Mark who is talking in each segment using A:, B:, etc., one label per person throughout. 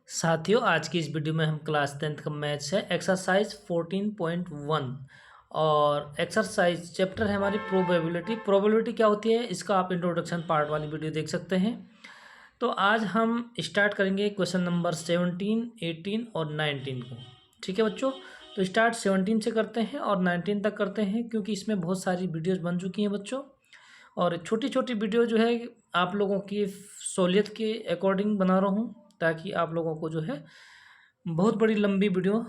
A: साथियों, आज की इस वीडियो में हम क्लास 10th का मैथ्स है एक्सरसाइज 14.1 और एक्सरसाइज चैप्टर है हमारी प्रोबेबिलिटी। प्रोबेबिलिटी क्या होती है इसका आप इंट्रोडक्शन पार्ट वाली वीडियो देख सकते हैं। तो आज हम स्टार्ट करेंगे क्वेश्चन नंबर 17, 18 और 19 को। ठीक है बच्चों, तो स्टार्ट 17 से करते हैं और 19 तक करते हैं, क्योंकि इसमें बहुत सारी वीडियोज़ बन चुकी हैं बच्चों। और छोटी छोटी वीडियो जो है आप लोगों की सहूलियत के अकॉर्डिंग बना रहा हूँ, ताकि आप लोगों को जो है बहुत बड़ी लंबी वीडियो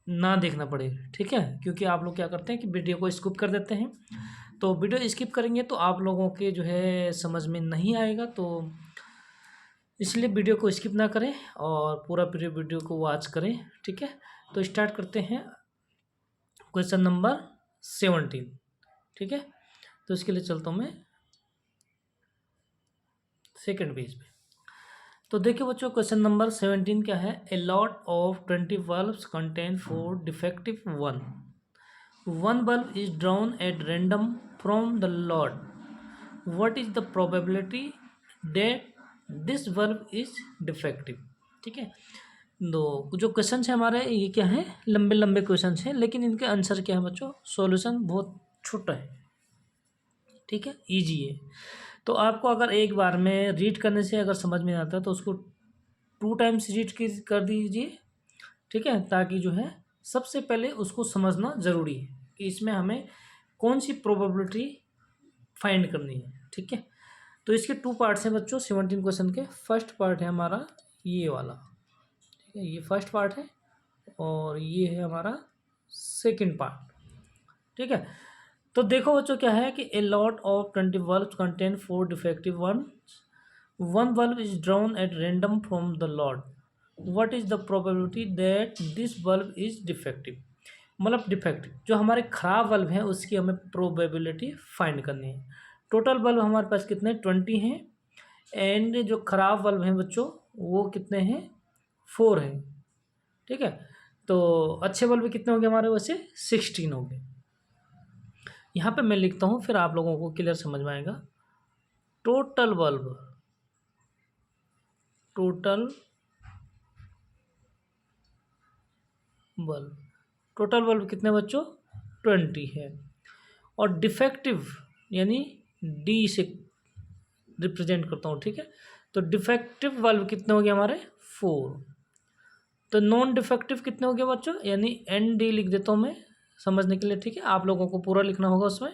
A: ना देखना पड़े। ठीक है, क्योंकि आप लोग क्या करते हैं कि वीडियो को स्किप कर देते हैं, तो वीडियो स्किप करेंगे तो आप लोगों के जो है समझ में नहीं आएगा, तो इसलिए वीडियो को स्किप ना करें और पूरा वीडियो को वॉच करें। ठीक है, तो स्टार्ट करते हैं क्वेश्चन नंबर 17। ठीक है, तो इसके लिए चलता हूँ मैं सेकेंड पेज पे। तो देखिए बच्चों, क्वेश्चन नंबर 17 क्या है। A lot of 20 bulbs contain 4 defective one bulb is drawn at random from the lot. What is the probability that this bulb is defective. ठीक है, तो जो क्वेश्चन है हमारे ये क्या है, लंबे लंबे क्वेश्चन हैं, लेकिन इनके आंसर क्या है बच्चों, सॉल्यूशन बहुत छोटा है। ठीक है, इजी है। तो आपको अगर एक बार में रीड करने से अगर समझ में आता है तो उसको 2 टाइम्स रीड कर दीजिए। ठीक है, ताकि जो है सबसे पहले उसको समझना ज़रूरी है कि इसमें हमें कौन सी प्रोबेबिलिटी फाइंड करनी है। ठीक है, तो इसके 2 पार्ट्स हैं बच्चों 17 क्वेश्चन के। फर्स्ट पार्ट है हमारा ये वाला। ठीक है, ये फर्स्ट पार्ट है और ये है हमारा सेकेंड पार्ट। ठीक है, तो देखो बच्चों क्या है कि a lot of 20 bulb contain 4 defective one bulb is drawn at random from the lot. What is the probability that this bulb is defective. मतलब डिफेक्टिव जो हमारे खराब बल्ब हैं उसकी हमें प्रोबेबिलिटी फाइंड करनी है। टोटल बल्ब हमारे पास कितने 20 हैं, एंड जो खराब बल्ब हैं बच्चों वो कितने हैं 4 हैं। ठीक है, तो अच्छे बल्ब कितने हो गए हमारे, वैसे 16 हो गए। यहाँ पे मैं लिखता हूँ, फिर आप लोगों को क्लियर समझ में आएगा। टोटल बल्ब टोटल बल्ब कितने बच्चों 20 है। और डिफेक्टिव यानी डी से रिप्रेजेंट करता हूँ। ठीक है, तो डिफेक्टिव बल्ब कितने हो गए हमारे 4। तो नॉन डिफेक्टिव कितने हो गए बच्चों, यानी एन डी लिख देता हूँ मैं समझने के लिए। ठीक है, आप लोगों को पूरा लिखना होगा उसमें।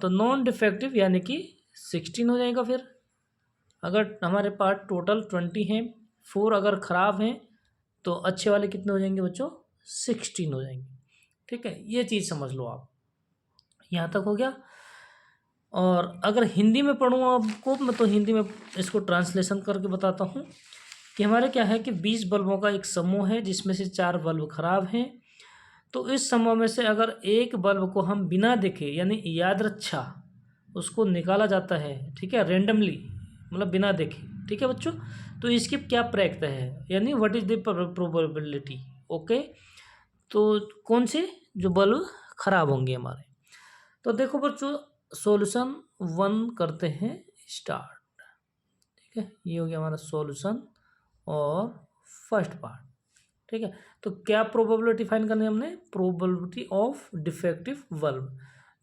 A: तो नॉन डिफेक्टिव यानी कि 16 हो जाएगा। फिर अगर हमारे पास टोटल 20 हैं, 4 अगर ख़राब हैं तो अच्छे वाले कितने हो जाएंगे बच्चों 16 हो जाएंगे। ठीक है, ये चीज़ समझ लो आप, यहाँ तक हो गया। और अगर हिंदी में पढ़ूँ आपको मैं, तो हिंदी में इसको ट्रांसलेशन करके बताता हूँ कि हमारे क्या है कि 20 बल्बों का एक समूह है जिसमें से 4 बल्ब खराब हैं। तो इस समूह में से अगर एक बल्ब को हम बिना देखे यानी याद रक्षा उसको निकाला जाता है, ठीक है, रेंडमली, मतलब बिना देखे। ठीक है बच्चों, तो इसकी क्या प्रैक्ट है, यानी what is the probability. Okay, तो कौन से जो बल्ब खराब होंगे हमारे। तो देखो बच्चों, सॉल्यूशन 1 करते हैं स्टार्ट। ठीक है, ये हो गया हमारा सॉल्यूशन और फर्स्ट पार्ट। ठीक है, तो क्या प्रोबेबिलिटी फाइंड करनी है हमने, प्रोबेबिलिटी ऑफ डिफेक्टिव बल्ब।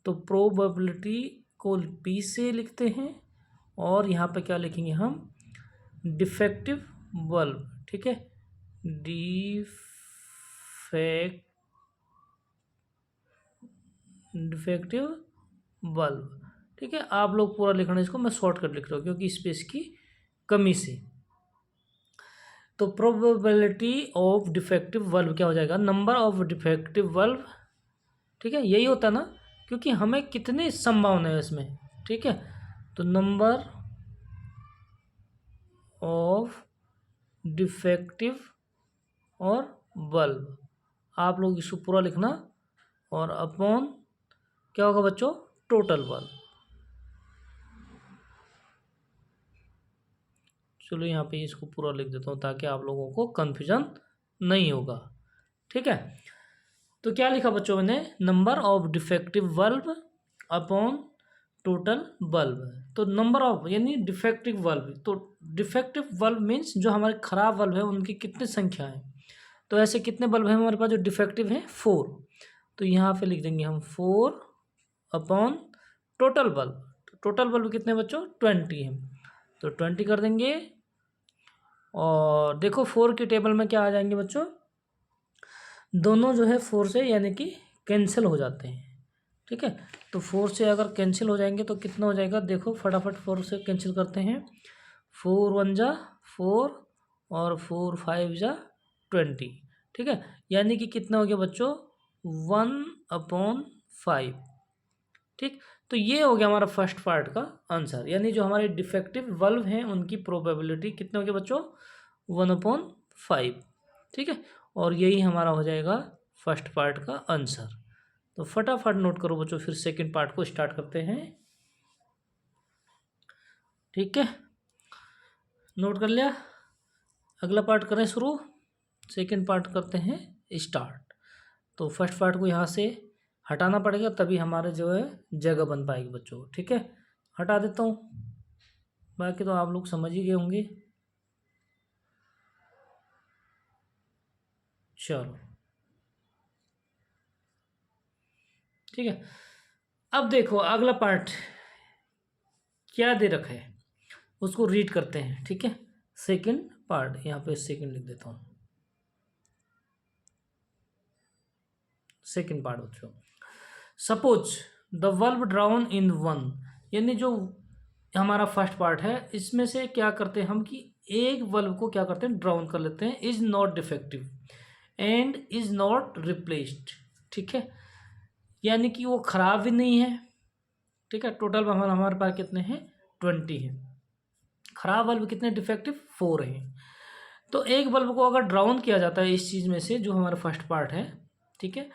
A: तो प्रोबेबिलिटी को पी से लिखते हैं और यहाँ पे क्या लिखेंगे हम, डिफेक्टिव बल्ब। ठीक है, डिफेक्टिव बल्ब। ठीक है, आप लोग पूरा लिखना, इसको मैं शॉर्टकट लिख रहा हूँ क्योंकि स्पेस की कमी से। तो प्रोबेबिलिटी ऑफ डिफेक्टिव बल्ब क्या हो जाएगा, नंबर ऑफ डिफेक्टिव बल्ब। ठीक है, यही होता ना, क्योंकि हमें कितनी संभावना है इसमें। ठीक है, तो नंबर ऑफ डिफेक्टिव और बल्ब, आप लोग इसको पूरा लिखना, और अपॉन क्या होगा बच्चों, टोटल बल्ब। चलो यहाँ पे इसको पूरा लिख देता हूँ ताकि आप लोगों को कन्फ्यूजन नहीं होगा। ठीक है, तो क्या लिखा बच्चों मैंने, number of defective bulb upon total bulb. तो नंबर ऑफ यानी डिफेक्टिव बल्ब, तो डिफेक्टिव बल्ब मीन्स जो हमारे खराब बल्ब है उनकी कितनी संख्या है। तो ऐसे कितने बल्ब हैं हमारे पास जो डिफेक्टिव हैं, 4। तो यहाँ पे लिख देंगे हम 4 upon total bulb. Total bulb कितने बच्चों, 20 हैं, तो 20 कर देंगे। और देखो 4 की टेबल में क्या आ जाएंगे बच्चों, दोनों जो है 4 से यानी कि कैंसिल हो जाते हैं। ठीक है, तो 4 से अगर कैंसिल हो जाएंगे तो कितना हो जाएगा, देखो फटाफट 4 से कैंसिल करते हैं। 4 1 जा 4 और 4 5 जा 20। ठीक है, यानी कि कितना हो गया बच्चों, 1/5। ठीक, तो ये हो गया हमारा फर्स्ट पार्ट का आंसर, यानी जो हमारे डिफेक्टिव बल्ब हैं उनकी प्रोबेबिलिटी कितने हो गए बच्चों, 1/5। ठीक है, और यही हमारा हो जाएगा फर्स्ट पार्ट का आंसर। तो फटाफट नोट करो बच्चों, फिर सेकंड पार्ट को स्टार्ट करते हैं। ठीक है, नोट कर लिया, अगला पार्ट करें शुरू, सेकंड पार्ट करते हैं स्टार्ट। तो फर्स्ट पार्ट को यहाँ से हटाना पड़ेगा तभी हमारे जो है जगह बन पाएगी बच्चों। ठीक है, हटा देता हूँ, बाकी तो आप लोग समझ ही गए होंगे। चलो ठीक है, अब देखो अगला पार्ट क्या दे रखा है उसको रीड करते हैं। ठीक है, सेकंड पार्ट, यहाँ पे सेकंड लिख देता हूँ, सेकंड पार्ट बच्चों। Suppose the bulb drown in one, यानी जो हमारा फर्स्ट पार्ट है इसमें से क्या करते हैं हम कि एक बल्ब को क्या करते हैं, ड्राउन कर लेते हैं, is not defective and is not replaced. ठीक है, यानी कि वो खराब भी नहीं है। ठीक है, टोटल हमारे पास कितने हैं, 20 हैं। खराब बल्ब कितने, डिफेक्टिव 4 हैं। तो एक बल्ब को अगर ड्राउन किया जाता है इस चीज़ में से जो हमारा फर्स्ट पार्ट है, ठीक है,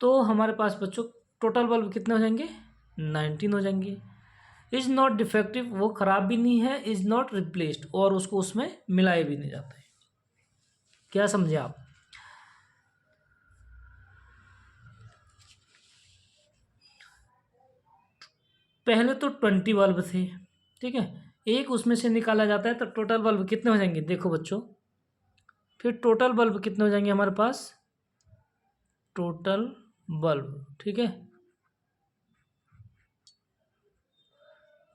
A: तो हमारे पास बच्चों टोटल बल्ब कितने हो जाएंगे, 19 हो जाएंगे। इज़ नॉट डिफेक्टिव, वो ख़राब भी नहीं है, इज़ नॉट रिप्लेस्ड, और उसको उसमें मिलाया भी नहीं जाता है। क्या समझे आप, पहले तो 20 बल्ब थे। ठीक है, एक उसमें से निकाला जाता है तो टोटल बल्ब कितने हो जाएंगे, देखो बच्चों, फिर टोटल बल्ब कितने हो जाएंगे हमारे पास, टोटल बल्ब, ठीक है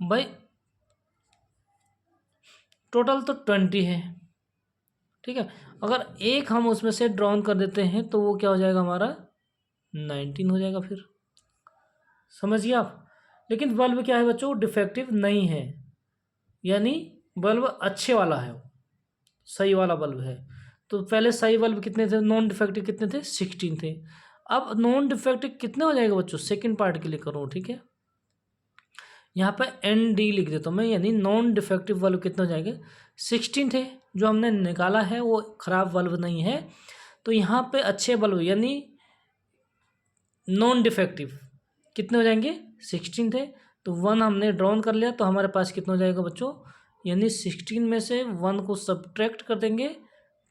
A: भाई, टोटल तो 20 है। ठीक है, अगर एक हम उसमें से ड्रॉन कर देते हैं तो वो क्या हो जाएगा हमारा, 19 हो जाएगा। फिर समझिए आप, लेकिन बल्ब क्या है बच्चों, डिफेक्टिव नहीं है, यानी बल्ब अच्छे वाला है, सही वाला बल्ब है। तो पहले सही बल्ब कितने थे, नॉन डिफेक्टिव कितने थे, 16 थे। अब नॉन डिफेक्टिव कितने हो जाएगा बच्चों, सेकंड पार्ट के लिए करो। ठीक है, यहाँ पर ND लिख देता हूँ मैं, यानी नॉन डिफेक्टिव बल्ब कितने हो जाएंगे, 16 थे। जो हमने निकाला है वो ख़राब बल्ब नहीं है, तो यहाँ पे अच्छे बल्ब यानी नॉन डिफेक्टिव कितने हो जाएंगे, 16 थे। तो 1 हमने ड्रॉन कर लिया, तो हमारे पास कितना हो जाएगा बच्चों, यानी 16 में से 1 को सब्ट्रैक्ट कर देंगे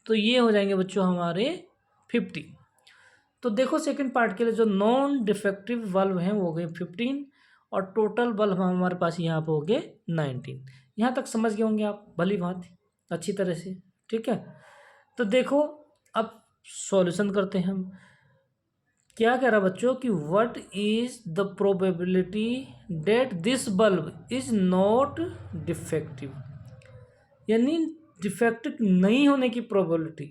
A: तो ये हो जाएंगे बच्चों हमारे 50। तो देखो सेकंड पार्ट के लिए जो नॉन डिफेक्टिव बल्ब हैं वो हो गए 15, और टोटल बल्ब हमारे पास यहाँ पे हो गए 19। यहाँ तक समझ गए होंगे आप भली बात अच्छी तरह से। ठीक है, तो देखो अब सॉल्यूशन करते हैं हम। क्या कह रहा बच्चों कि what is the probability that this bulb is not defective, यानी डिफेक्टिव नहीं होने की प्रोबेबिलिटी।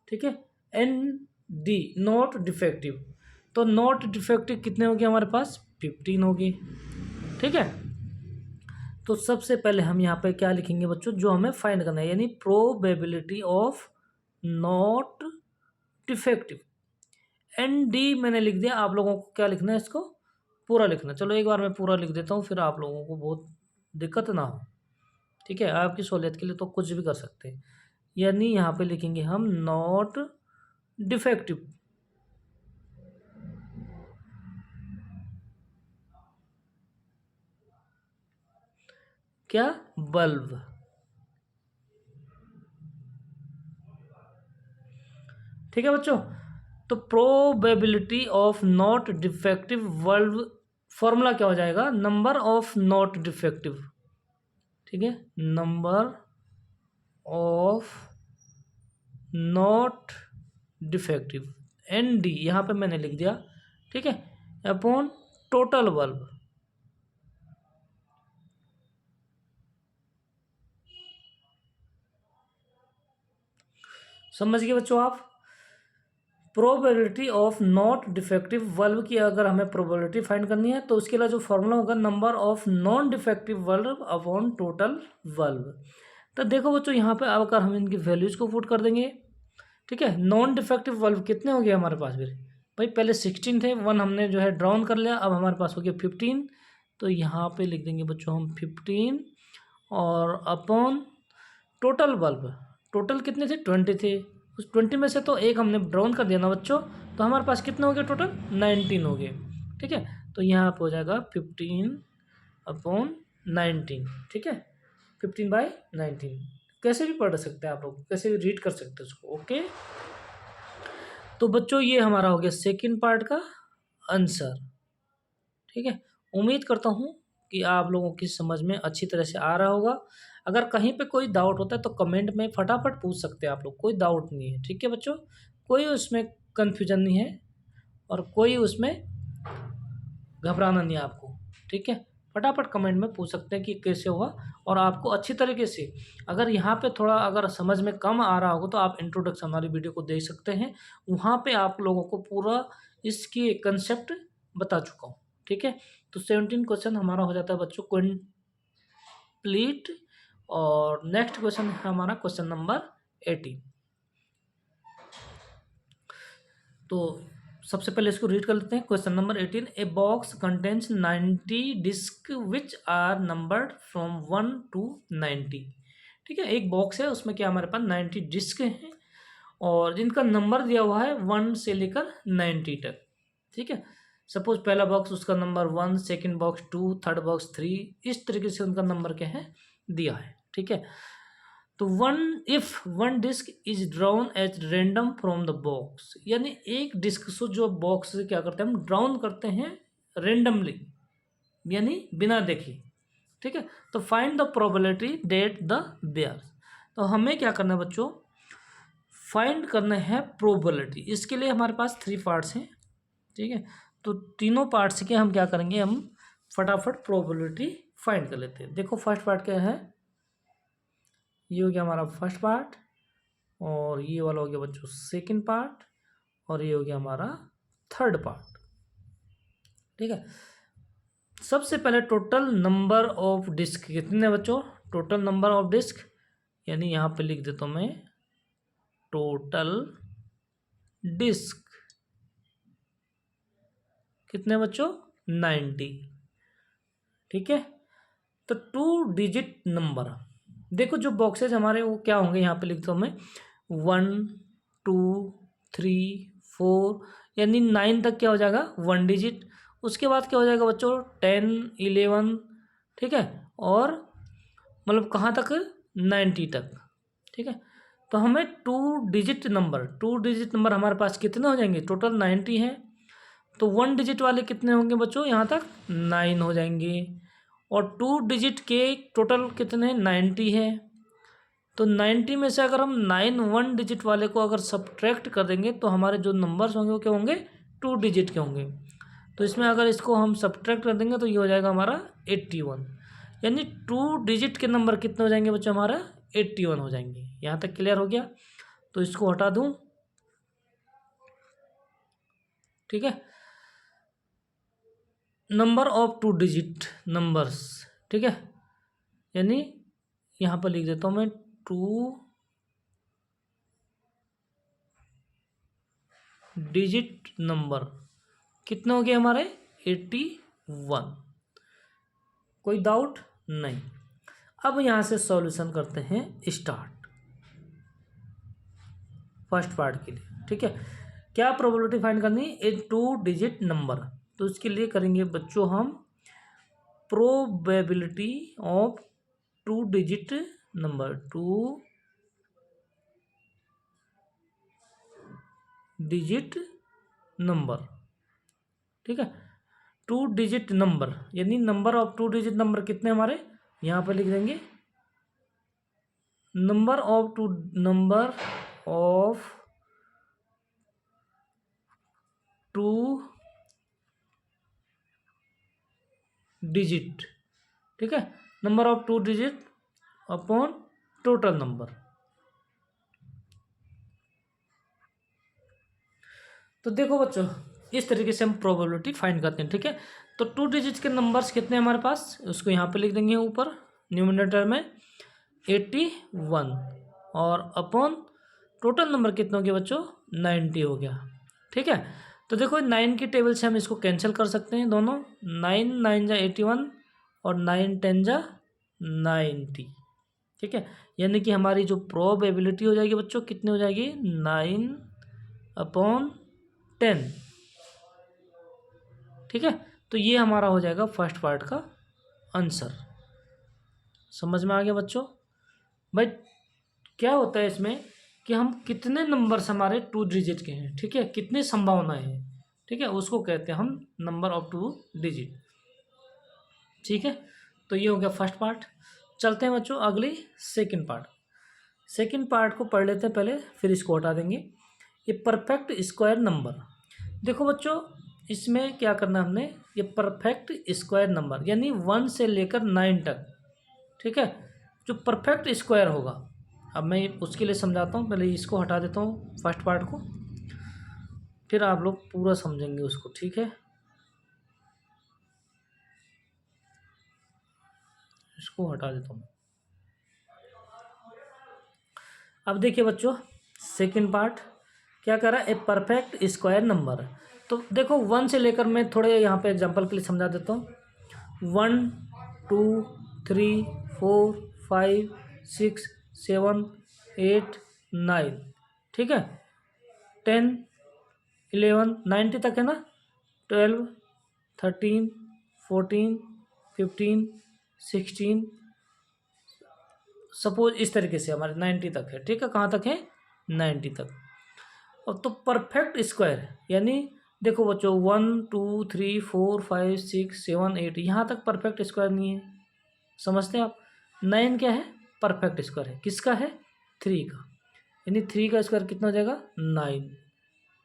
A: ठीक है, ND नॉट डिफेक्टिव, तो नॉट डिफेक्टिव कितने हो गए हमारे पास, 15 हो गए। ठीक है, तो सबसे पहले हम यहाँ पे क्या लिखेंगे बच्चों, जो हमें फाइंड करना है, यानी probability of not defective. ND मैंने लिख दिया, आप लोगों को क्या लिखना है, इसको पूरा लिखना। चलो एक बार मैं पूरा लिख देता हूँ, फिर आप लोगों को बहुत दिक्कत ना हो। ठीक है, आपकी सहूलियत के लिए तो कुछ भी कर सकते हैं, यानी यहाँ पे लिखेंगे हम नॉट डिफेक्टिव। क्या, बल्ब। ठीक है बच्चों, तो probability of not defective bulb formula क्या हो जाएगा, नंबर ऑफ नॉट डिफेक्टिव, ठीक है, number of not defective N D यहाँ पे मैंने लिख दिया, ठीक है, अपॉन टोटल बल्ब। समझ गए बच्चों आप। Probability of not defective bulb की अगर हमें प्रोबेबिलिटी फाइंड करनी है तो उसके लिए जो फॉर्मूला होगा number of non defective bulb upon total bulb. तो देखो बच्चों यहाँ पे अगर हम इनकी वैल्यूज को पुट कर देंगे, ठीक है, नॉन डिफेक्टिव बल्ब कितने हो गए हमारे पास फिर भाई, पहले 16 थे, 1 हमने जो है ड्राउन कर लिया, अब हमारे पास हो गया 15। तो यहाँ पे लिख देंगे बच्चों हम 15 और अपॉन टोटल बल्ब, टोटल कितने थे 20 थे, उस 20 में से तो एक हमने ड्राउन कर दिया ना बच्चों, तो हमारे पास कितने हो गए टोटल 19 हो गए, ठीक है। तो यहाँ पे हो जाएगा 15 अपॉन 19, ठीक है, 15/19, कैसे भी पढ़ सकते हैं आप लोग, कैसे भी रीड कर सकते हैं उसको, ओके। तो बच्चों ये हमारा हो गया सेकंड पार्ट का आंसर, ठीक है। उम्मीद करता हूँ कि आप लोगों की समझ में अच्छी तरह से आ रहा होगा। अगर कहीं पे कोई डाउट होता है तो कमेंट में फटाफट पूछ सकते हैं आप लोग, कोई डाउट नहीं है, ठीक है बच्चों, कोई उसमें कन्फ्यूजन नहीं है और कोई उसमें घबराना नहीं है आपको, ठीक है। फटाफट कमेंट में पूछ सकते हैं कि कैसे हुआ, और आपको अच्छी तरीके से अगर यहाँ पे थोड़ा अगर समझ में कम आ रहा होगा तो आप इंट्रोडक्शन हमारी वीडियो को देख सकते हैं, वहाँ पे आप लोगों को पूरा इसकी कंसेप्ट बता चुका हूँ, ठीक है। तो 17 क्वेश्चन हमारा हो जाता है बच्चों कंप्लीट, और नेक्स्ट क्वेश्चन है हमारा क्वेश्चन नंबर 18। तो सबसे पहले इसको रीड कर लेते हैं। Question number 18, a box contains 90 disc which are numbered from 1 to 90, ठीक है। एक बॉक्स है, उसमें क्या हमारे पास 90 डिस्क हैं और जिनका नंबर दिया हुआ है 1 से लेकर 90 तक, ठीक है। सपोज पहला बॉक्स उसका number 1, second box 2, third box 3, इस तरीके से उनका नंबर क्या है दिया है, ठीक है। तो one disc is drawn at random from the box, यानी एक डिस्क से जो बॉक्स से क्या करते हैं हम ड्राउन करते हैं रेंडमली, यानी बिना देखे, ठीक है। तो find the probability that the bear, तो हमें क्या करना है बच्चों, फाइंड करना है प्रोबेबिलिटी। इसके लिए हमारे पास 3 पार्ट्स हैं, ठीक है। तो तीनों पार्ट्स के हम क्या करेंगे, हम फटाफट प्रोबेबिलिटी फाइंड कर लेते हैं। देखो फर्स्ट पार्ट क्या है, ये हो गया हमारा फर्स्ट पार्ट, और ये वाला हो गया बच्चों सेकंड पार्ट, और ये हो गया हमारा थर्ड पार्ट, ठीक है। सबसे पहले टोटल नंबर ऑफ डिस्क कितने बच्चों, टोटल नंबर ऑफ डिस्क, यानी यहाँ पे लिख देता हूँ मैं टोटल डिस्क कितने बच्चों 90, ठीक है। तो 2 डिजिट नंबर, देखो जो बॉक्सेज हमारे वो क्या होंगे, यहाँ पे लिखता हूँ मैं 1 2 3 4, यानी 9 तक क्या हो जाएगा 1 डिजिट। उसके बाद क्या हो जाएगा बच्चों 10 11, ठीक है, और मतलब कहाँ तक 90 तक, ठीक है। तो हमें 2 डिजिट नंबर हमारे पास कितने हो जाएंगे, टोटल 90 है, तो 1 डिजिट वाले कितने होंगे बच्चों, यहाँ तक 9 हो जाएंगे, और 2 डिजिट के टोटल कितने 90 है। तो 90 में से अगर हम 9 1 डिजिट वाले को अगर सब्ट्रैक्ट कर देंगे तो हमारे जो नंबर्स होंगे वो क्या होंगे 2 डिजिट के होंगे। तो इसमें अगर इसको हम सब्ट्रैक्ट कर देंगे तो ये हो जाएगा हमारा 81, यानी 2 डिजिट के नंबर कितने हो जाएंगे बच्चों, हमारा 81 हो जाएंगे। यहाँ तक क्लियर हो गया, तो इसको हटा दूँ, ठीक है। नंबर ऑफ 2 डिजिट नंबर्स, ठीक है, यानी यहाँ पर लिख देता हूँ मैं 2 डिजिट नंबर कितने हो गए हमारे 81, कोई डाउट नहीं। अब यहाँ से सॉल्यूशन करते हैं स्टार्ट फर्स्ट पार्ट के लिए, ठीक है। क्या प्रोबेबिलिटी फाइंड करनी है 2 डिजिट नंबर, तो इसके लिए करेंगे बच्चों हम probability of 2 digit number, 2 digit number, ठीक है। टू डिजिट नंबर, यानी number of two digit number कितने हमारे, यहाँ पर लिख देंगे नंबर ऑफ टू डिजिट, ठीक है, number of two digit upon total number. तो देखो बच्चों, इस तरीके से हम प्रोबेबिलिटी फाइंड करते हैं, ठीक है। तो टू डिजिट के नंबर्स कितने हमारे पास, उसको यहाँ पे लिख देंगे ऊपर न्यूमरेटर में 81, और अपॉन टोटल नंबर कितने हो गया बच्चों, 90 हो गया, ठीक है। तो देखो 9 की टेबल से हम इसको कैंसिल कर सकते हैं दोनों, 9 9 जा 81 और 9 10 जा 90, ठीक है। यानी कि हमारी जो प्रोबेबिलिटी हो जाएगी बच्चों कितनी हो जाएगी, 9/10, ठीक है। तो ये हमारा हो जाएगा फर्स्ट पार्ट का आंसर। समझ में आ गया बच्चों। भाई क्या होता है इसमें कि हम कितने नंबर्स हमारे टू डिजिट के हैं, ठीक है, कितनी संभावनाएं हैं, ठीक है, उसको कहते हैं हम नंबर ऑफ टू डिजिट, ठीक है। तो ये हो गया फर्स्ट पार्ट। चलते हैं बच्चों अगली सेकंड पार्ट। सेकंड पार्ट को पढ़ लेते हैं पहले, फिर इसको हटा देंगे। ये परफेक्ट स्क्वायर नंबर, देखो बच्चों इसमें क्या करना है हमने, ये परफेक्ट स्क्वायर नंबर यानी 1 से लेकर 9 तक, ठीक है, जो परफेक्ट स्क्वायर होगा। अब मैं उसके लिए समझाता हूँ, पहले इसको हटा देता हूँ फर्स्ट पार्ट को, फिर आप लोग पूरा समझेंगे उसको, ठीक है। इसको हटा देता हूँ। अब देखिए बच्चों सेकंड पार्ट क्या कर रहा है, ए परफेक्ट स्क्वायर नंबर। तो देखो 1 से लेकर मैं थोड़े यहाँ पे एग्जांपल के लिए समझा देता हूँ। 1 2 3 4 5 6 7 8 9, ठीक है, 10 11 90 तक है ना, 12 13 14 15 16, सपोज इस तरीके से हमारे 90 तक है, ठीक है, कहाँ तक है, 90 तक। अब तो परफेक्ट स्क्वायर यानी देखो बच्चों 1 2 3 4 5 6 7 8 यहाँ तक परफेक्ट स्क्वायर नहीं है, समझते हैं आप। 9 क्या है, परफेक्ट स्क्वायर है, किसका है, 3 का, यानी 3 का स्क्वायर कितना हो जाएगा, 9,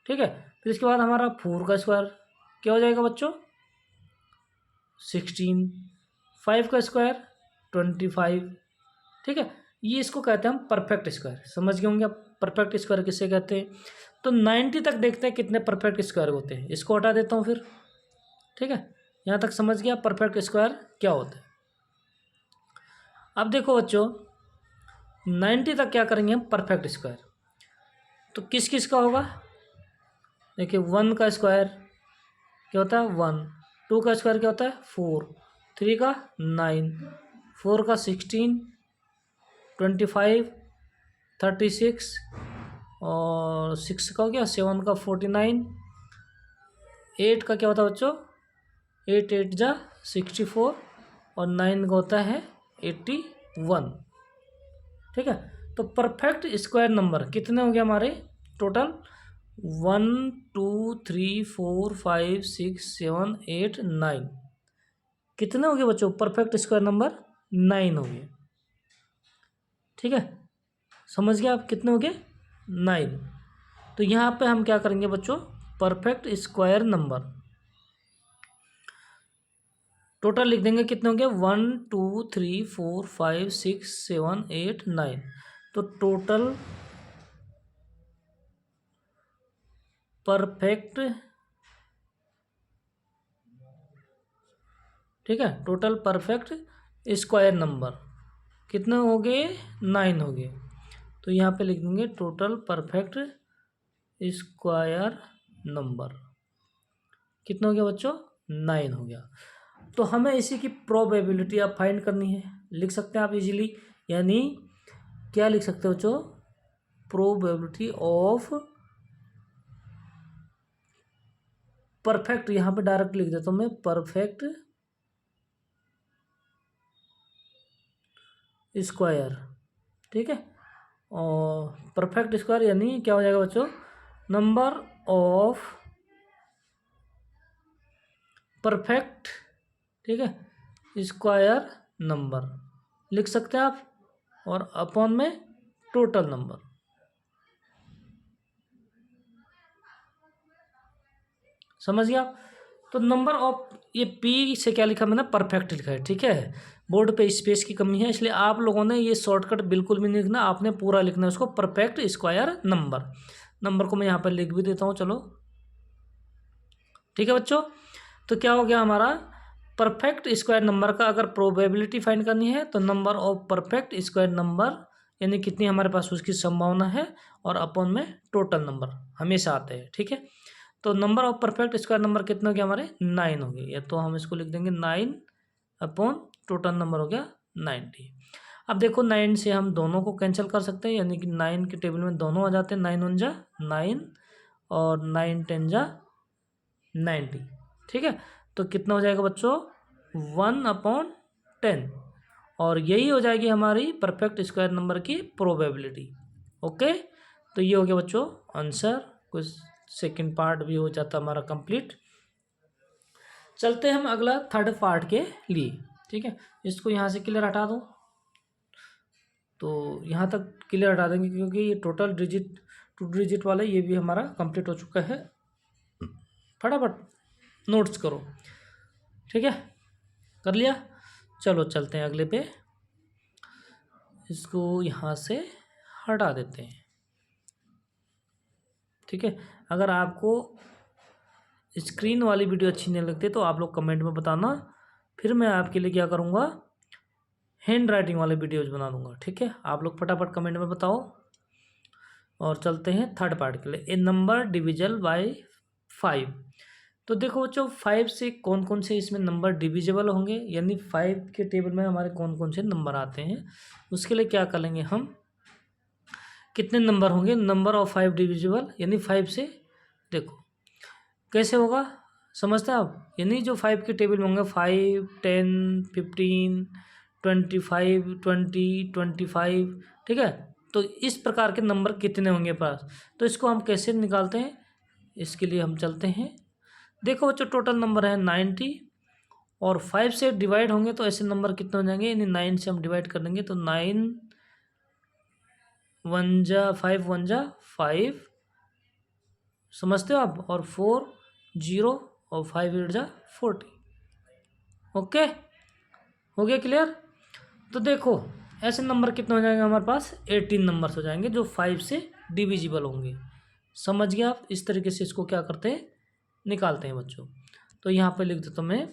A: ठीक है। फिर इसके बाद हमारा 4 का स्क्वायर क्या हो जाएगा बच्चों, 16, 5 का स्क्वायर 25, ठीक है। ये इसको कहते हैं हम परफेक्ट स्क्वायर, समझ गए होंगे आप परफेक्ट स्क्वायर किसे कहते हैं। तो 90 तक देखते हैं कितने परफेक्ट स्क्वायर होते हैं, इसको हटा देता हूँ फिर, ठीक है। यहाँ तक समझ गया परफेक्ट स्क्वायर क्या होता है। अब देखो बच्चों 90 तक क्या करेंगे हम परफेक्ट स्क्वायर, तो किस किस का होगा, देखिए 1 का स्क्वायर क्या होता है 1, 2 का स्क्वायर क्या होता है 4, 3 का 9, 4 का 16, 25, 36, और 6 का हो गया, 7 का 49, 8 का क्या होता है बच्चों, 8 8 जा 64, और 9 का होता है 81, ठीक है। तो परफेक्ट स्क्वायर नंबर कितने हो गए हमारे टोटल, 1 2 3 4 5 6 7 8 9, कितने हो गए बच्चों परफेक्ट स्क्वायर नंबर, 9 हो गए, ठीक है। समझ गए आप कितने हो गए, 9। तो यहाँ पे हम क्या करेंगे बच्चों, परफेक्ट स्क्वायर नंबर टोटल लिख देंगे, कितने होंगे 1 2 3 4 5 6 7 8 9। तो टोटल परफेक्ट, ठीक है, टोटल परफेक्ट स्क्वायर नंबर कितने हो गए, 9 हो गए। तो यहाँ पे लिख देंगे टोटल परफेक्ट स्क्वायर नंबर कितना हो गया बच्चों, 9 हो गया। तो हमें इसी की प्रोबेबिलिटी आप फाइंड करनी है, लिख सकते हैं आप इजीली, यानी क्या लिख सकते हो बच्चों, प्रोबेबिलिटी ऑफ परफेक्ट, यहाँ पे डायरेक्ट लिख देता हूँ मैं परफेक्ट स्क्वायर, ठीक है। और परफेक्ट स्क्वायर यानी क्या हो जाएगा बच्चों, नंबर ऑफ परफेक्ट, ठीक है, स्क्वायर नंबर लिख सकते हैं आप, और अपॉन में टोटल नंबर। समझ गया आप? तो नंबर ऑफ, ये पी से क्या लिखा मैंने, परफेक्ट लिखा है, ठीक है। बोर्ड पे स्पेस की कमी है, इसलिए आप लोगों ने ये शॉर्टकट बिल्कुल भी नहीं लिखना, आपने पूरा लिखना है उसको, परफेक्ट स्क्वायर नंबर। नंबर को मैं यहाँ पर लिख भी देता हूँ, चलो ठीक है बच्चों। तो क्या हो गया हमारा, परफेक्ट स्क्वायर नंबर का अगर प्रोबेबिलिटी फाइंड करनी है तो number of perfect square number, यानी कितनी हमारे पास उसकी संभावना है, और अपॉन में टोटल नंबर हमेशा आते हैं, ठीक है। तो number of perfect square number कितने हो गया हमारे, 9 हो गए, या तो हम इसको लिख देंगे 9 अपॉन टोटल नंबर हो गया 90। अब देखो 9 से हम दोनों को कैंसिल कर सकते हैं, यानी कि 9 के टेबल में दोनों आ जाते हैं, 9 1 जा 9 और 9 10 जा 90, ठीक है। तो कितना हो जाएगा बच्चों, 1/10, और यही हो जाएगी हमारी परफेक्ट स्क्वायर नंबर की प्रोबेबिलिटी। ओके, तो ये हो गया बच्चों आंसर, कुछ सेकंड पार्ट भी हो जाता हमारा कंप्लीट। चलते हैं हम अगला थर्ड पार्ट के लिए, ठीक है। इसको यहाँ से क्लियर हटा दो, तो यहाँ तक क्लियर हटा देंगे क्योंकि ये टोटल डिजिट 2 डिजिट वाला ये भी हमारा कंप्लीट हो चुका है। फटाफट नोट्स करो, ठीक है, कर लिया। चलो चलते हैं अगले पे, इसको यहाँ से हटा देते हैं, ठीक है। अगर आपको स्क्रीन वाली वीडियो अच्छी नहीं लगती तो आप लोग कमेंट में बताना, फिर मैं आपके लिए क्या करूँगा, हैंड राइटिंग वाले वीडियोज़ बना दूँगा, ठीक है। आप लोग फटाफट कमेंट में बताओ। और चलते हैं थर्ड पार्ट के लिए, ए नंबर डिविजल बाय 5। तो देखो बच्चों 5 से कौन कौन से इसमें नंबर डिविजिबल होंगे, यानी 5 के टेबल में हमारे कौन कौन से नंबर आते हैं, उसके लिए क्या करेंगे हम, कितने नंबर होंगे, नंबर ऑफ 5 डिविजिबल, यानी 5 से, देखो कैसे होगा समझते हैं आप, यानी जो 5 के टेबल में होंगे 5 10 15 25 20 25, ठीक है। तो इस प्रकार के नंबर कितने होंगे पास, तो इसको हम कैसे निकालते हैं, इसके लिए हम चलते हैं। देखो बच्चों टोटल नंबर है 90, और 5 से डिवाइड होंगे तो ऐसे नंबर कितने हो जाएंगे, यानी 9 से हम डिवाइड कर देंगे तो 9 1 जा 5 1 जा 5, समझते हो आप, और 4 0 और 5 8 जा 40। ओके, हो गया क्लियर। तो देखो ऐसे नंबर कितने हो जाएंगे हमारे पास, 18 नंबर्स हो जाएंगे जो 5 से डिविजिबल होंगे। समझ गए आप, इस तरीके से इसको क्या करते हैं, निकालते हैं बच्चों। तो यहाँ पे लिख देता हूँ मैं,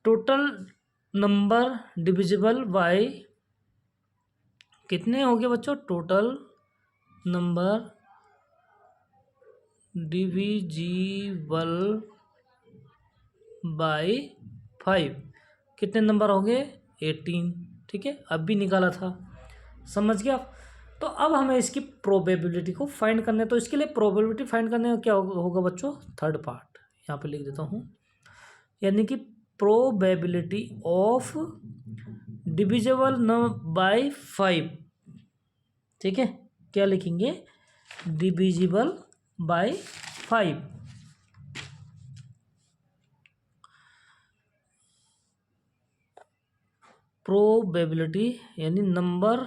A: टोटल नंबर डिविजिबल बाय, कितने हो गए बच्चों, टोटल नंबर डिविजिबल बाय 5 कितने नंबर हो गए, 18, ठीक है, अब भी निकाला था। समझ गया आप? तो अब हमें इसकी प्रोबेबिलिटी को फाइंड करना है, तो इसके लिए प्रोबेबिलिटी फाइंड करने में क्या होगा बच्चों, थर्ड पार्ट यहाँ पे लिख देता हूँ, यानी कि प्रोबेबिलिटी ऑफ डिविजिबल न बाय 5, ठीक है। क्या लिखेंगे, डिविजिबल बाय 5, प्रोबेबिलिटी यानी नंबर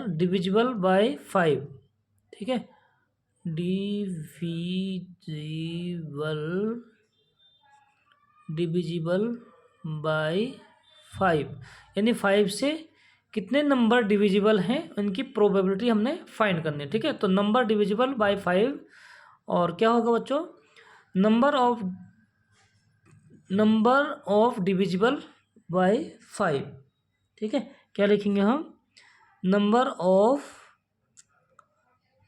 A: डिविजिबल बाय 5, ठीक है, डिविजिबल बाय 5, यानी 5 से कितने नंबर डिविजिबल हैं उनकी प्रोबेबिलिटी हमने फाइंड करनी है, ठीक है। तो नंबर डिविजिबल बाय 5, और क्या होगा बच्चों, नंबर ऑफ डिविजिबल बाय 5, ठीक है। क्या लिखेंगे हम, number of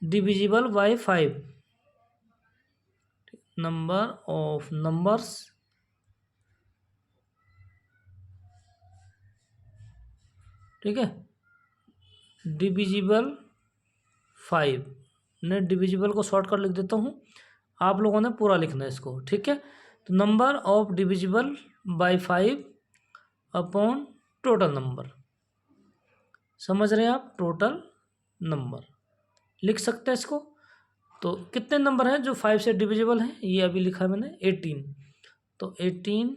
A: divisible by 5, number of numbers ठीक है डिविजिबल 5, मैं डिविजिबल को शॉर्ट कर लिख देता हूँ, आप लोगों ने पूरा लिखना है इसको, ठीक है। तो number of divisible by 5 upon total number, समझ रहे हैं आप, टोटल नंबर लिख सकते हैं इसको। तो कितने नंबर हैं जो 5 से डिविजिबल हैं, ये अभी लिखा है मैंने 18। तो 18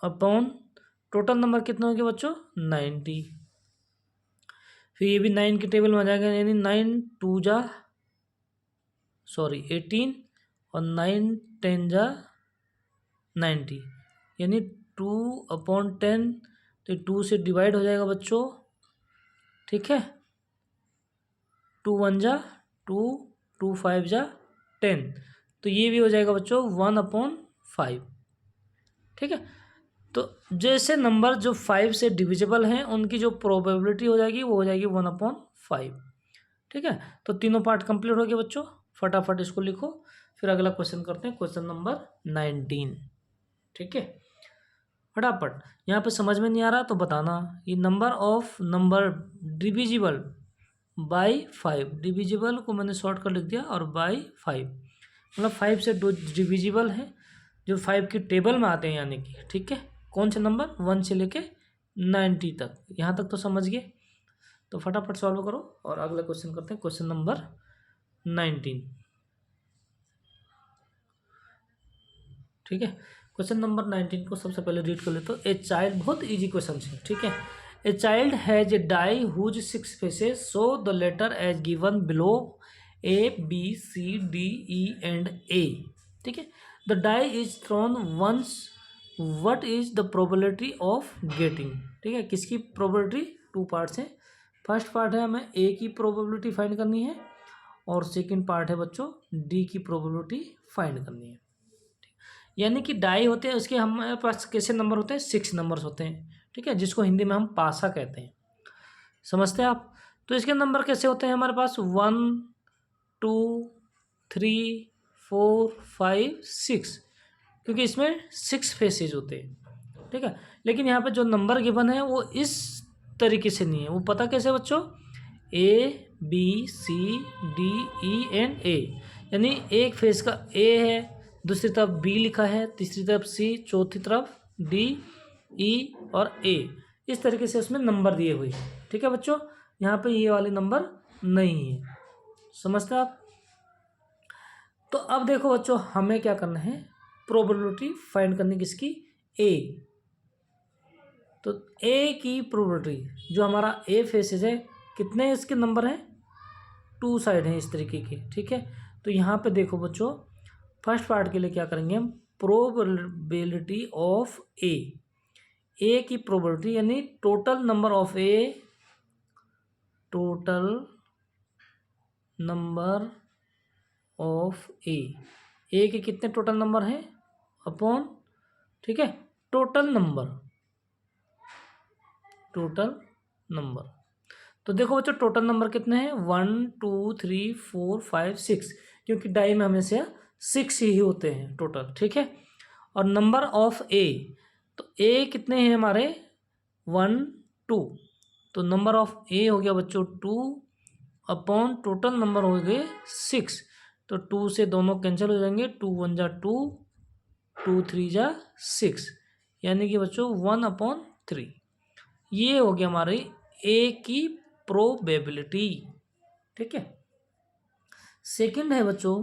A: अपॉन टोटल नंबर कितने होंगे बच्चों 90। फिर ये भी 9 के टेबल में आ जाएगा, यानी 18 और 9 10 जा 90, यानी 2/10। तो 2 से डिवाइड हो जाएगा बच्चों, ठीक है। 2 1 जा 2, 2 5 जा 10, तो ये भी हो जाएगा बच्चों 1/5, ठीक है। तो जैसे नंबर जो 5 से डिविजिबल हैं उनकी जो प्रोबेबिलिटी हो जाएगी वो हो जाएगी 1/5, ठीक है। तो तीनों पार्ट कंप्लीट हो गए बच्चों, फटाफट इसको लिखो। फिर अगला क्वेश्चन करते हैं, क्वेश्चन नंबर 19, ठीक है। फटाफट, यहाँ पे समझ में नहीं आ रहा तो बताना। ये नंबर डिविजिबल बाई 5, डिविजिबल को मैंने शॉर्ट कर लिख दिया, और बाई 5 मतलब 5 से डिविजिबल है जो 5 की टेबल में आते हैं, यानी कि, ठीक है। कौन से नंबर 1 से लेके 90 तक, यहाँ तक तो समझ गए। तो फटाफट सॉल्व करो और अगला क्वेश्चन करते हैं, क्वेश्चन नंबर 19, ठीक है। क्वेश्चन नंबर 19 को सबसे पहले रीड कर लेते हो। ए चाइल्ड, बहुत इजी क्वेश्चन है, ठीक है। A child has a die whose 6 faces, so the letter as given below ABCDE and A, ठीक है। The die is thrown once, what is the probability of getting, ठीक है। किसकी probability, 2 parts हैं। First part है हमें A की probability find करनी है, और सेकंड पार्ट है बच्चों D की प्रोबेबिलिटी फाइंड करनी है। यानी कि डाई होते हैं, उसके हमारे पास कैसे नंबर होते हैं, 6 नंबर्स होते हैं, ठीक है, जिसको हिंदी में हम पासा कहते हैं। समझते हैं आप। तो इसके नंबर कैसे होते हैं हमारे पास, 1 2 3 4 5 6, क्योंकि इसमें 6 फेसेज होते हैं, ठीक है। लेकिन यहाँ पे जो नंबर गिवन है वो इस तरीके से नहीं है। वो पता कैसे बच्चों, ABCDE and A, यानी एक फेस का A है, दूसरी तरफ B लिखा है, तीसरी तरफ C, चौथी तरफ D, E और A, इस तरीके से उसमें नंबर दिए हुए हैं, ठीक है बच्चों। यहाँ पे ये वाले नंबर नहीं है, समझते आप। तो अब देखो बच्चों, हमें क्या करना है, प्रोबेबिलिटी फाइंड करनी किसकी, A। तो A की प्रोबेबिलिटी, जो हमारा A फेसेज है, कितने इसके नंबर हैं, 2 साइड हैं इस तरीके के, ठीक है। तो यहाँ पे देखो बच्चों, फर्स्ट पार्ट के लिए क्या करेंगे हम, प्रोबेबिलिटी ऑफ A की प्रोबेबिलिटी, यानी total number of A, total number of A के कितने टोटल नंबर हैं, अपॉन, ठीक है, टोटल नंबर। तो देखो बच्चों, टोटल नंबर कितने हैं, 1 2 3 4 5 6, क्योंकि डाई में हमेशा 6 ही होते हैं टोटल, ठीक है। और नंबर ऑफ A, तो A कितने हैं हमारे, 1 2, तो नंबर ऑफ A हो गया बच्चों 2, अपॉन टोटल नंबर हो गए 6। तो 2 से दोनों कैंसिल हो जाएंगे, 2 1 जा 2, 2 3 जा 6, यानी कि बच्चों 1/3। ये हो गया हमारी A की प्रोबेबिलिटी, ठीक है। सेकंड है बच्चों,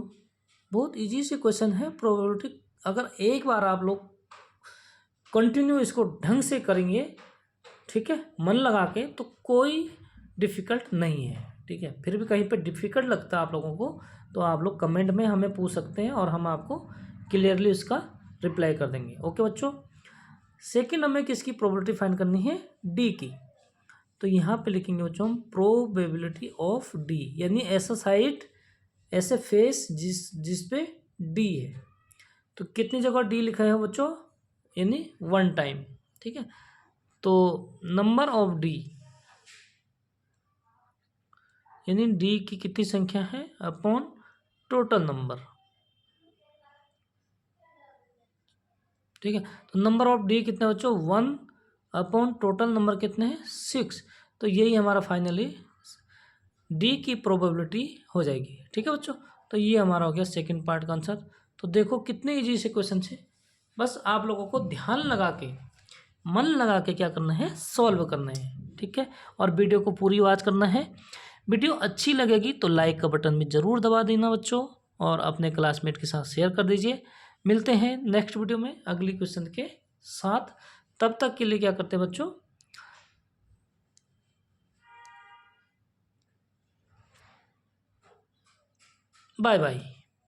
A: बहुत इजी से क्वेश्चन है, प्रोबेबिलिटी। अगर एक बार आप लोग कंटिन्यू इसको ढंग से करेंगे, ठीक है, मन लगा के, तो कोई डिफ़िकल्ट नहीं है, ठीक है। फिर भी कहीं पे डिफ़िकल्ट लगता है आप लोगों को, तो आप लोग कमेंट में हमें पूछ सकते हैं, और हम आपको क्लियरली उसका रिप्लाई कर देंगे, ओके बच्चों। सेकंड हमें किसकी प्रोबेबिलिटी फाइंड करनी है, D की। तो यहाँ पे लिखेंगे बच्चों हम प्रोबेबिलिटी ऑफ D, यानी ऐसा साइड, ऐसे फेस जिस पे D है। तो कितनी जगह D लिखा है बच्चों, यानी 1 टाइम, ठीक है। तो नंबर ऑफ D, यानी D की कितनी संख्या है, अपॉन टोटल नंबर, ठीक है। तो नंबर ऑफ D कितने बच्चों, 1, अपॉन टोटल नंबर कितने हैं, 6। तो यही हमारा फाइनली D की प्रोबेबिलिटी हो जाएगी, ठीक है बच्चों। तो ये हमारा हो गया सेकंड पार्ट का आंसर। तो देखो कितने इजी से क्वेश्चन है, बस आप लोगों को ध्यान लगा के, मन लगा के क्या करना है, सॉल्व करना है, ठीक है। और वीडियो को पूरी वॉच करना है। वीडियो अच्छी लगेगी तो लाइक का बटन भी ज़रूर दबा देना बच्चों, और अपने क्लासमेट के साथ शेयर कर दीजिए। मिलते हैं नेक्स्ट वीडियो में अगली क्वेश्चन के साथ। तब तक के लिए क्या करते हैं बच्चों, बाय बाय।